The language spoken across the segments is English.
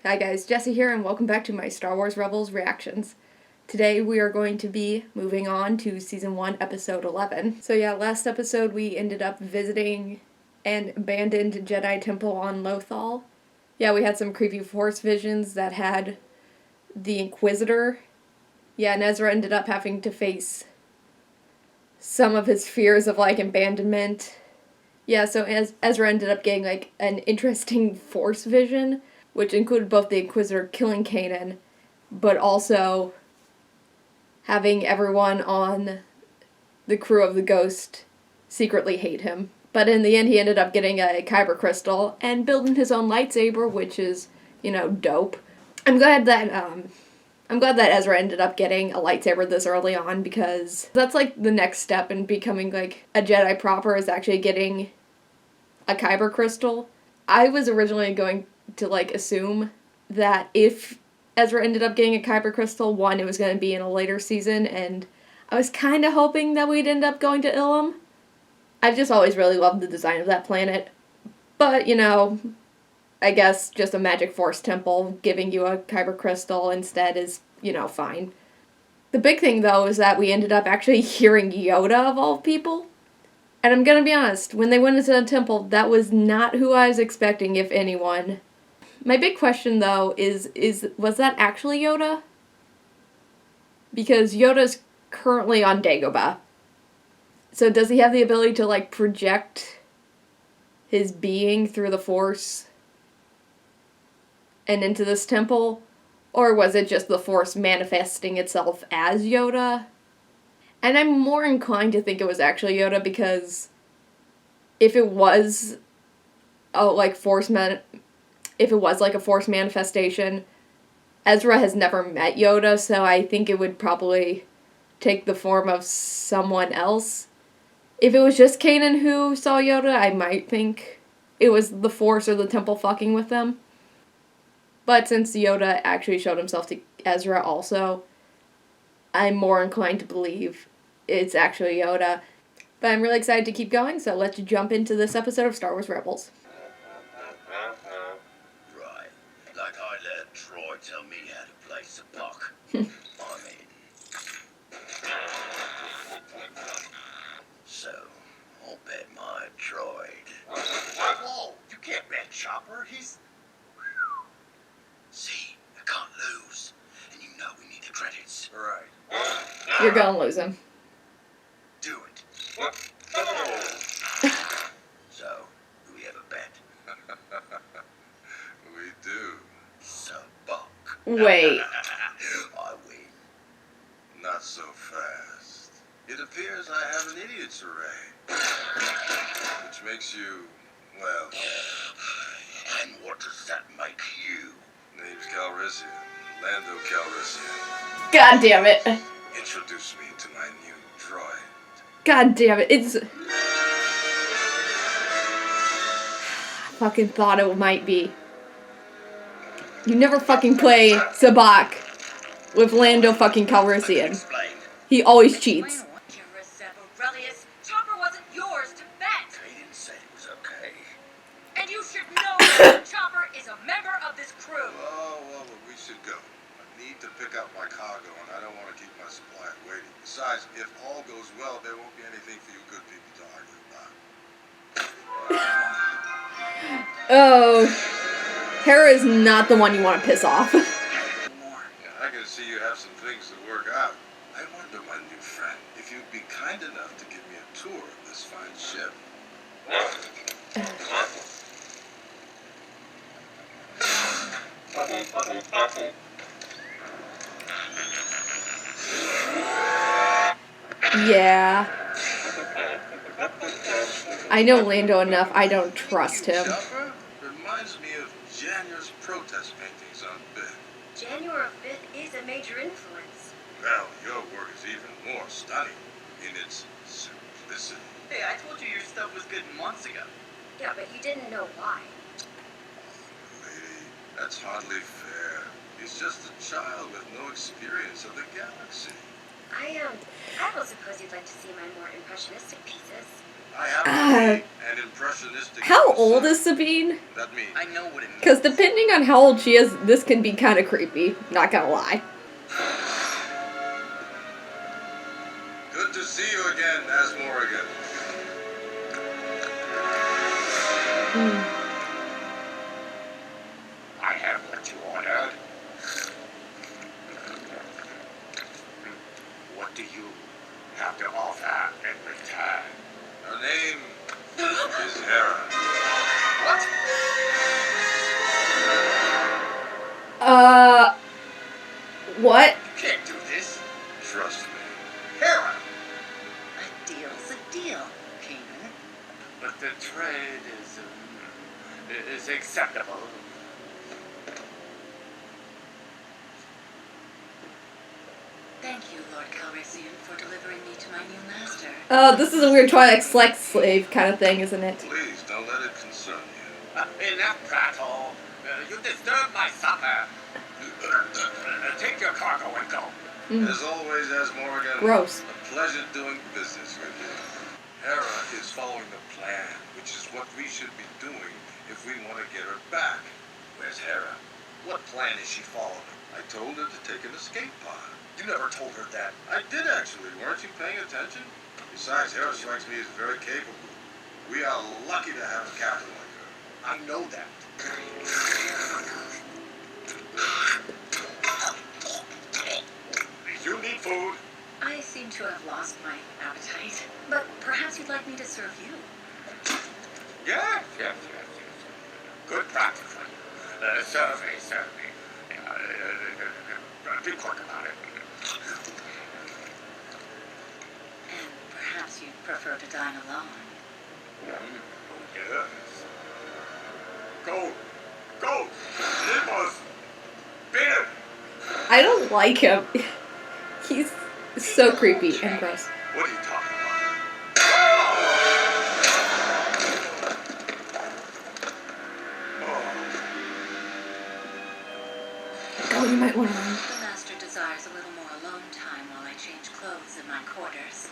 Hi guys, Jesse here, and welcome back to my Star Wars Rebels reactions. Today we are going to be moving on to Season 1, Episode 11. So yeah, last episode we ended up visiting an abandoned Jedi temple on Lothal. Yeah, we had some creepy Force visions that had the Inquisitor. Yeah, and Ezra ended up having to face some of his fears of, abandonment. Yeah, so Ezra ended up getting, an interesting Force vision, which included both the Inquisitor killing Kanan, but also having everyone on the crew of the Ghost secretly hate him. But in the end, he ended up getting a kyber crystal and building his own lightsaber, which is, dope. I'm glad that Ezra ended up getting a lightsaber this early on, because that's the next step in becoming a Jedi proper, is actually getting a kyber crystal. I was originally going to assume that if Ezra ended up getting a kyber crystal, one, it was going to be in a later season, and I was kind of hoping that we'd end up going to Ilum. I've just always really loved the design of that planet, but I guess just a magic force temple giving you a kyber crystal instead is, fine. The big thing, though, is that we ended up actually hearing Yoda, of all people. And I'm gonna be honest, when they went into the temple, that was not who I was expecting, if anyone. My big question, though, is was that actually Yoda? Because Yoda's currently on Dagobah. So does he have the ability to, project his being through the Force and into this temple? Or was it just the Force manifesting itself as Yoda? And I'm more inclined to think it was actually Yoda, because if it was a Force manifestation, Ezra has never met Yoda, so I think it would probably take the form of someone else. If it was just Kanan who saw Yoda, I might think it was the Force or the Temple fucking with them. But since Yoda actually showed himself to Ezra also, I'm more inclined to believe it's actually Yoda. But I'm really excited to keep going, so let's jump into this episode of Star Wars Rebels. Right. Like I let Troy tell me how to place a puck. I'm in. So, I'll bet my droid. Whoa! You can't bet Chopper. He's... See, I can't lose. And you know we need the credits. Right. You're gonna lose him. Do it. So, do we have a bet? We do. So, buck. Wait. I win. Not so fast. It appears I have an idiot's array. Which makes you, well... And what does that make you? Name's Calrissian. Lando Calrissian. God damn it. Introduce me to my new droid. God damn it. It's... fucking thought it might be. You never fucking play Sabak with Lando fucking Calrissian. He always cheats. Chopper wasn't yours to bet. They didn't say it was okay. And you should know that Chopper is a member of this crew. Oh, well, we should go. I need to pick up my cargo, and I don't want to keep my supply waiting. Besides, if all goes well, there won't be anything for you good people to argue about. Oh. Hera is not the one you want to piss off. Yeah, I can see you have some things to work out. I wonder, my new friend, if you'd be kind enough to give me a tour of this fine ship. Yeah. I know Lando enough, I don't trust him. Chopper reminds me of Janier's protest paintings on Bith. Janier of Bith is a major influence. Well, your work is even more stunning in its simplicity. Hey, I told you your stuff was good months ago. Yeah, but you didn't know why. Lady, that's hardly fair. He's just a child with no experience of the galaxy. I don't suppose you'd like to see my more impressionistic pieces. I happen to be an impressionistic. How old is Sabine? That means I know what it means. Because depending on how old she is, this can be kind of creepy. Not gonna lie. good to see you again, As Morrigan. I have what you ordered. What do you have to offer in return? Her name is Hera. What? What? You can't do this. Trust me. Hera! A deal's a deal, Kanan. But the trade is acceptable. Thank you, Lord Calrissian, for delivering me to my new master. This is a weird Twilight Select slave kind of thing, isn't it? Please don't let it concern you. Enough prattle. You disturbed my supper. Take your cargo and go. As always, As Morrigan. Gross. A pleasure doing business with you. Hera is following the plan, which is what we should be doing if we want to get her back. Where's Hera? What plan is she following? I told her to take an escape pod. You never told her that. I did actually. Weren't you paying attention? Besides, Hera strikes me as very capable. We are lucky to have a captain like her. I know that. You need food. I seem to have lost my appetite, but perhaps you'd like me to serve you. Yes. Good practice. Serve me. Be quick about it. And perhaps you'd prefer to dine alone. Yes. Go. Leave us. Beat him. I don't like him. He's so creepy and gross. What are you talking about? Oh, you might want to run. The master desires a little more alone time while I change clothes in my quarters.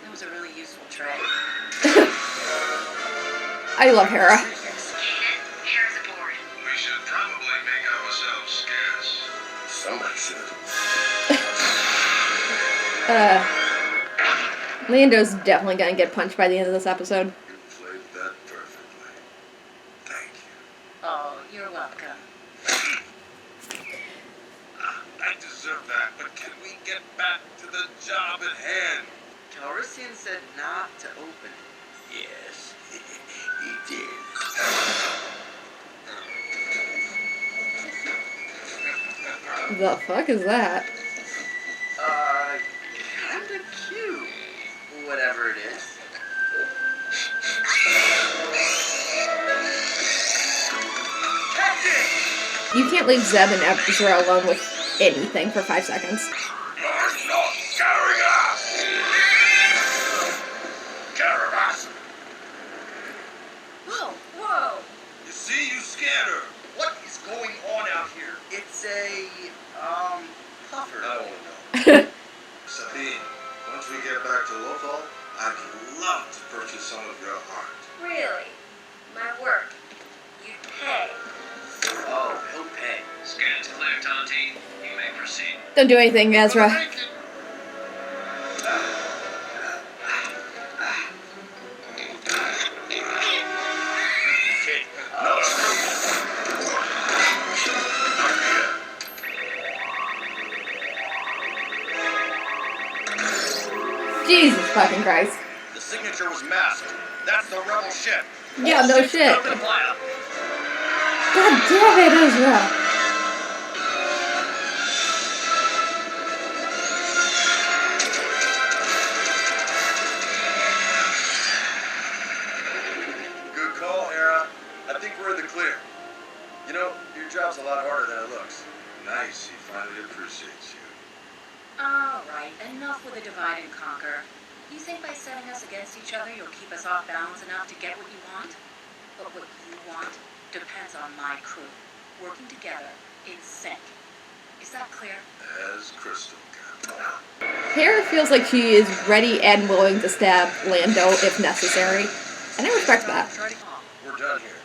That was a really useful tray. I love Hera. Kanan, Hera's aboard. We should probably make ourselves scarce. Somebody should. Lando's definitely gonna get punched by the end of this episode. You played that perfectly. Thank you. Oh, you're welcome. I deserve that, but can we get back to the job at hand? Calrissian said not to open it. Yes, he did. The fuck is that? Kinda cute. Whatever it is. You can't leave Zeb and Ezra alone with anything for 5 seconds. You're not carrying us! Carry us! Whoa! You see, you scared her. What is going on out here? It's a, puffer. I don't know. Sabine, once we get back to Lothal, I'd love to purchase some of your art. Really? My work. You'd pay. Oh, he'll pay. Scans clear, Tontine. You may proceed. Don't do anything, Ezra. Kid, no. Jesus fucking Christ. The signature was masked. That's the rebel ship. Yeah, no shit. Open fire. God damn it, Ezra. Good call, Hera. I think we're in the clear. You know, your job's a lot harder than it looks. Nice, he finally appreciates you. Alright, enough with the divide and conquer. You think by setting us against each other you'll keep us off balance enough to get what you want? But what you want depends on my crew. Working together in sync. Is that clear? As crystal, Captain. Hera feels like she is ready and willing to stab Lando if necessary, and I respect that. We're done here.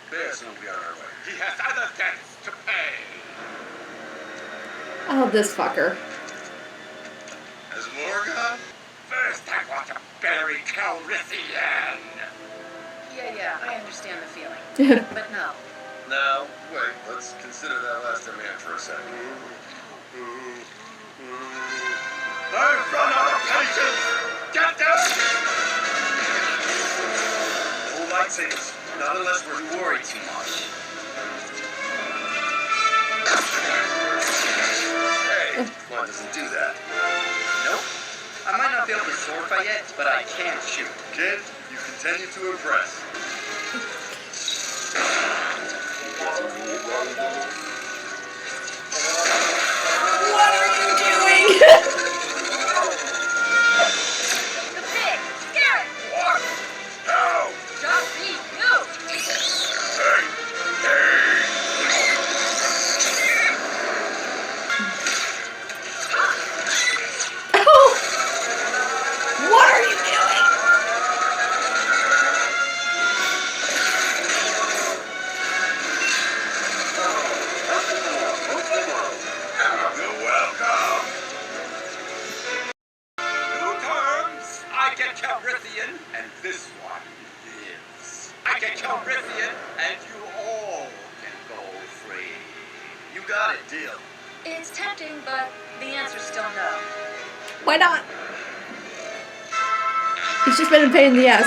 Bears will be on our way. He has other debts to pay. Oh, this fucker. Has Morgan? First, I want to bury Calrissian. Yeah, I understand the feeling. But no. Now, wait, let's consider that last demand for a second. I've run out of patience. Get down. No lightsabers, not unless we're worried too much. Hey, come on, doesn't do that. Nope. I might not be able to sword fight yet, but I can shoot. Kid, you continue to impress. What are you doing? The pig! Scare it! What? How? Just be you! Hey! Hey! Oh! What are you doing? You're welcome. Two terms. I get Calrissian, and this one lives. I get Calrissian, and you all can go free. You got it, deal. It's tempting, but the answer's still no. Why not? He's just been a pain in the ass.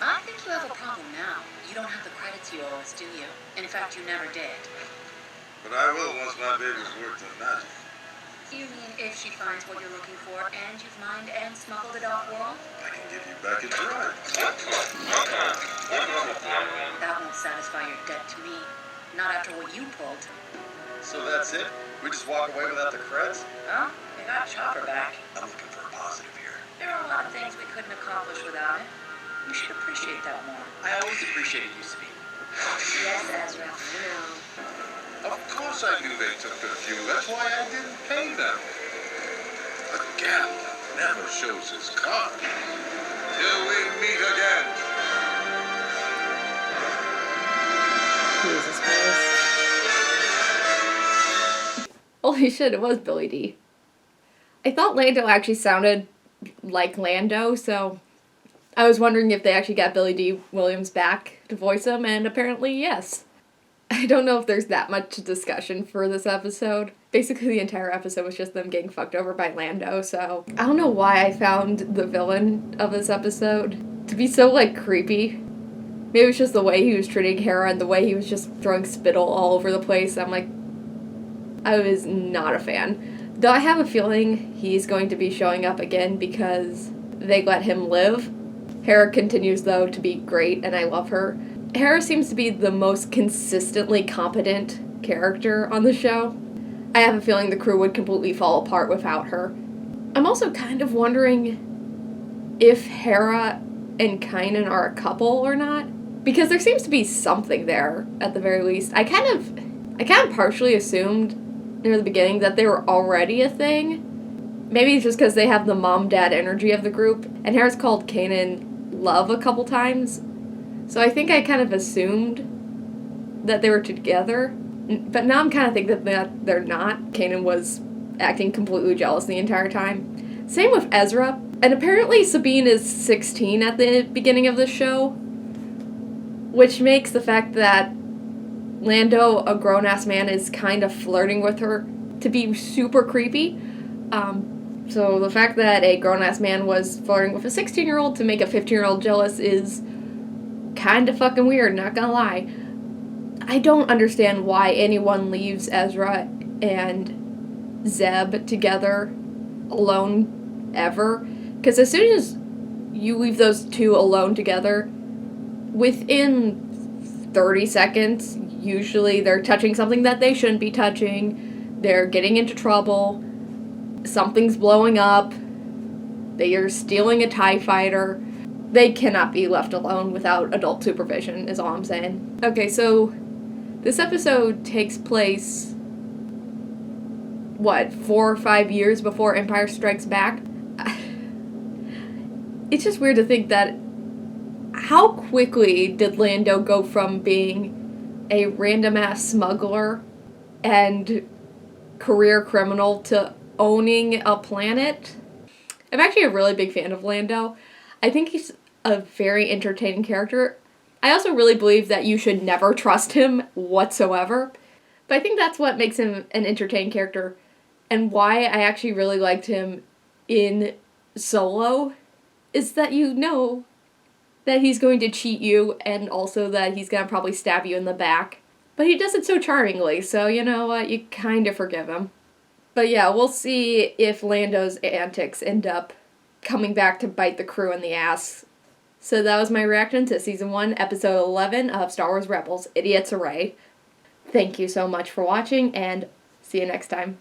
I think you have a problem now. You don't have the credits you owe us, do you? In fact, you never did. But I will once my baby's worked on magic. You mean if she finds what you're looking for and you've mined and smuggled it off-world? I can give you back a drive. That won't satisfy your debt to me. Not after what you pulled. So that's it? We just walk away without the creds? Well, we got Chopper back. I'm looking for a positive here. There are a lot of things we couldn't accomplish without it. You should appreciate that more. I always appreciated you, Sabine. Yes, Ezra. You know. Of course I knew they took their fuel. That's why I didn't pay them. A gambler never shows his card. Till we meet again. Jesus Christ. Holy shit, it was Billy D. I thought Lando actually sounded like Lando, so I was wondering if they actually got Billy D. Williams back to voice him, and apparently yes. I don't know if there's that much discussion for this episode. Basically, the entire episode was just them getting fucked over by Lando, so I don't know why I found the villain of this episode to be so, creepy. Maybe it was just the way he was treating Hera and the way he was just throwing spittle all over the place. I'm like, I was not a fan. Though I have a feeling he's going to be showing up again because they let him live. Hera continues, though, to be great, and I love her. Hera seems to be the most consistently competent character on the show. I have a feeling the crew would completely fall apart without her. I'm also kind of wondering if Hera and Kanan are a couple or not, because there seems to be something there at the very least. I kind of partially assumed near the beginning that they were already a thing. Maybe it's just because they have the mom-dad energy of the group, and Hera's called Kanan Love a couple times. So I think I kind of assumed that they were together, but now I'm kind of thinking that they're not. Kanan was acting completely jealous the entire time. Same with Ezra. And apparently Sabine is 16 at the beginning of the show, which makes the fact that Lando, a grown-ass man, is kind of flirting with her to be super creepy. So the fact that a grown-ass man was flirting with a 16-year-old to make a 15-year-old jealous is kind of fucking weird, not gonna lie. I don't understand why anyone leaves Ezra and Zeb together alone ever. Because as soon as you leave those two alone together, within 30 seconds, usually they're touching something that they shouldn't be touching, they're getting into trouble, something's blowing up, they are stealing a TIE fighter. they cannot be left alone without adult supervision, is all I'm saying. Okay, so this episode takes place, 4 or 5 years before Empire Strikes Back? It's just weird to think that how quickly did Lando go from being a random-ass smuggler and career criminal to owning a planet? I'm actually a really big fan of Lando. I think he's a very entertaining character. I also really believe that you should never trust him whatsoever. But I think that's what makes him an entertaining character and why I actually really liked him in Solo, is that you know that he's going to cheat you and also that he's going to probably stab you in the back. But he does it so charmingly, so you know what, you kind of forgive him. But yeah, we'll see if Lando's antics end up coming back to bite the crew in the ass. So that was my reaction to Season 1, Episode 11 of Star Wars Rebels, Idiot's Array. Thank you so much for watching, and see you next time.